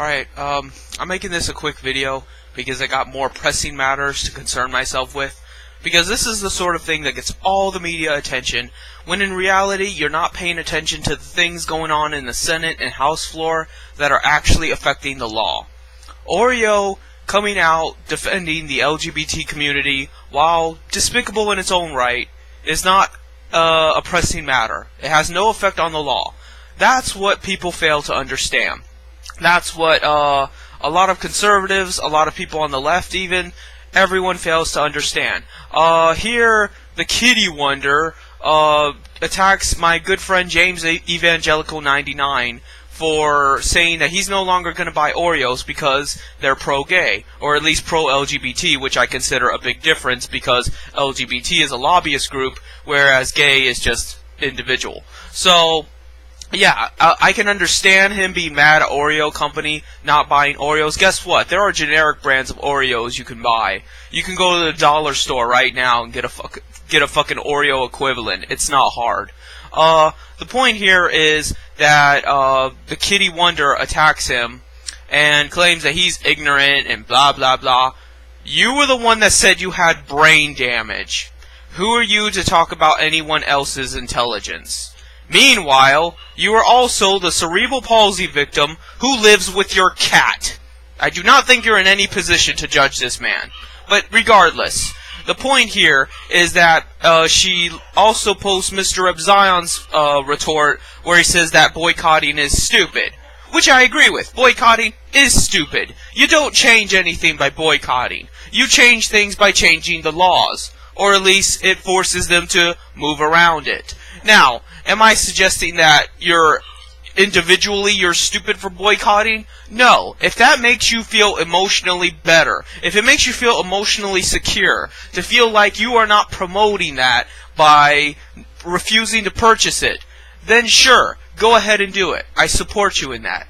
Alright, I'm making this a quick video because I got more pressing matters to concern myself with. Because this is the sort of thing that gets all the media attention, when in reality you're not paying attention to the things going on in the Senate and House floor that are actually affecting the law. Oreo coming out defending the LGBT community, while despicable in its own right, is not a pressing matter. It has no effect on the law. That's what people fail to understand. That's what a lot of conservatives, a lot of people on the left even, everyone fails to understand. Here, TheKittyWonder attacks my good friend JamesEvangelical99 for saying that he's no longer going to buy Oreos because they're pro-gay, or at least pro-LGBT, which I consider a big difference because LGBT is a lobbyist group, whereas gay is just individual. So, yeah, I can understand him being mad at Oreo company not buying Oreos. Guess what? There are generic brands of Oreos you can buy. You can go to the dollar store right now and get a fucking Oreo equivalent. It's not hard. The point here is that TheKittyWonder attacks him and claims that he's ignorant and blah blah blah. You were the one that said you had brain damage. Who are you to talk about anyone else's intelligence? Meanwhile, you are also the cerebral palsy victim who lives with your cat. I do not think you're in any position to judge this man. But regardless, the point here is that she also posts Mr. Ebzion's retort where he says that boycotting is stupid. Which I agree with. Boycotting is stupid. You don't change anything by boycotting. You change things by changing the laws. Or at least it forces them to move around it. Now, am I suggesting that you're stupid for boycotting? No. If that makes you feel emotionally better, if it makes you feel emotionally secure, to feel like you are not promoting that by refusing to purchase it, then sure, go ahead and do it. I support you in that.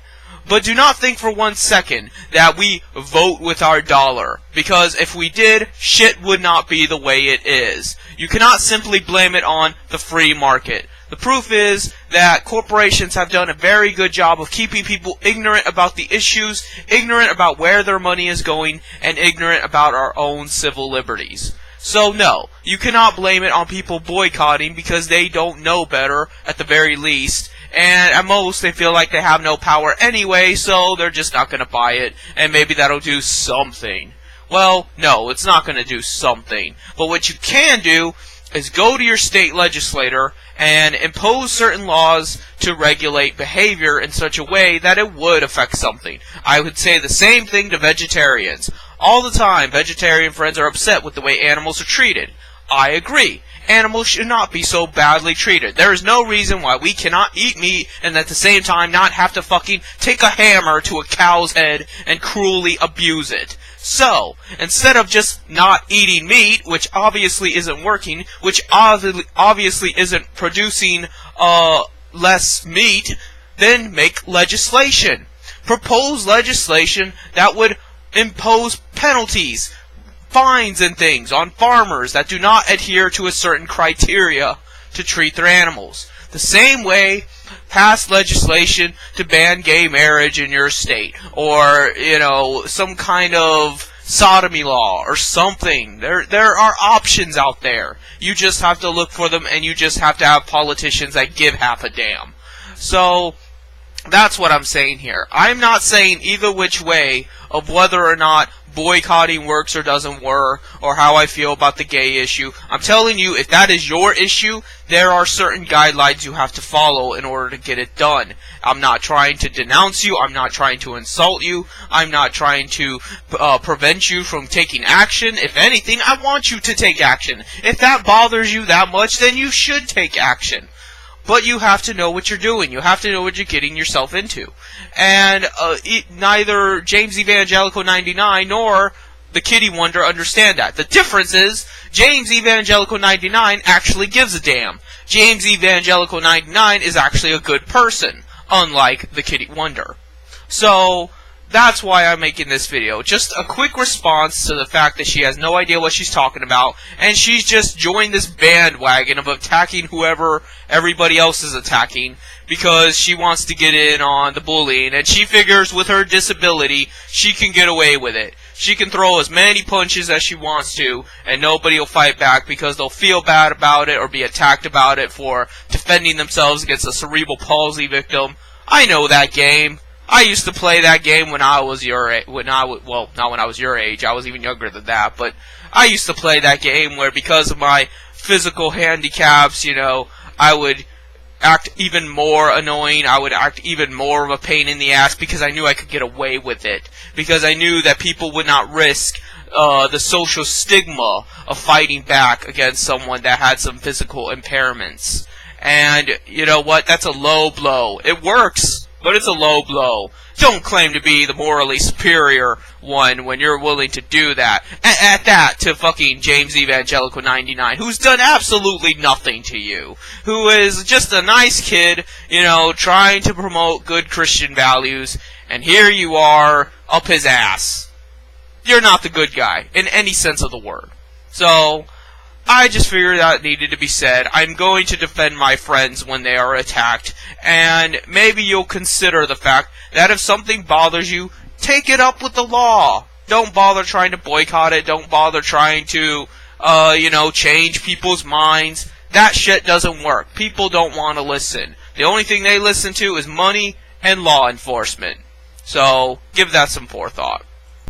But do not think for 1 second that we vote with our dollar, because if we did, shit would not be the way it is. You cannot simply blame it on the free market. The proof is that corporations have done a very good job of keeping people ignorant about the issues, ignorant about where their money is going, and ignorant about our own civil liberties. So no, you cannot blame it on people boycotting because they don't know better, at the very least. And at most, they feel like they have no power anyway, so they're just not going to buy it, and maybe that'll do something. Well, no, it's not going to do something. But what you can do is go to your state legislator and impose certain laws to regulate behavior in such a way that it would affect something. I would say the same thing to vegetarians. All the time, vegetarian friends are upset with the way animals are treated. I agree. Animals should not be so badly treated. There is no reason why we cannot eat meat and at the same time not have to fucking take a hammer to a cow's head and cruelly abuse it. So, instead of just not eating meat, which obviously isn't working, which obviously isn't producing less meat, then make legislation. Propose legislation that would impose penalties, fines and things on farmers that do not adhere to a certain criteria to treat their animals. The same way, pass legislation to ban gay marriage in your state, or, some kind of sodomy law or something. There are options out there. You just have to look for them, and you just have to have politicians that give half a damn. So, that's what I'm saying here. I'm not saying either which way of whether or not boycotting works or doesn't work, or how I feel about the gay issue. I'm telling you, if that is your issue, there are certain guidelines you have to follow in order to get it done. I'm not trying to denounce you. I'm not trying to insult you. I'm not trying to prevent you from taking action. If anything, I want you to take action. If that bothers you that much, then you should take action. But you have to know what you're doing. You have to know what you're getting yourself into. And neither JamesEvangelical99 nor TheKittyWonder understand that. The difference is, JamesEvangelical99 actually gives a damn. JamesEvangelical99 is actually a good person, unlike TheKittyWonder. So, that's why I'm making this video. Just a quick response to the fact that she has no idea what she's talking about, and she's just joined this bandwagon of attacking whoever everybody else is attacking, because she wants to get in on the bullying, and she figures with her disability, she can get away with it. She can throw as many punches as she wants to, and nobody will fight back because they'll feel bad about it or be attacked about it for defending themselves against a cerebral palsy victim. I know that game. I used to play that game when I was your age. Well, not when I was your age. I was even younger than that. But I used to play that game where, because of my physical handicaps, I would act even more annoying. I would act even more of a pain in the ass because I knew I could get away with it. Because I knew that people would not risk the social stigma of fighting back against someone that had some physical impairments. And you know what? That's a low blow. It works, but it's a low blow. Don't claim to be the morally superior one when you're willing to do that. At that, to fucking JamesEvangelical99, who's done absolutely nothing to you. Who is just a nice kid, trying to promote good Christian values, and here you are, up his ass. You're not the good guy, in any sense of the word. So, I just figured that needed to be said. I'm going to defend my friends when they are attacked, and maybe you'll consider the fact that if something bothers you, take it up with the law. Don't bother trying to boycott it. Don't bother trying to, change people's minds. That shit doesn't work. People don't want to listen. The only thing they listen to is money and law enforcement. So, give that some forethought.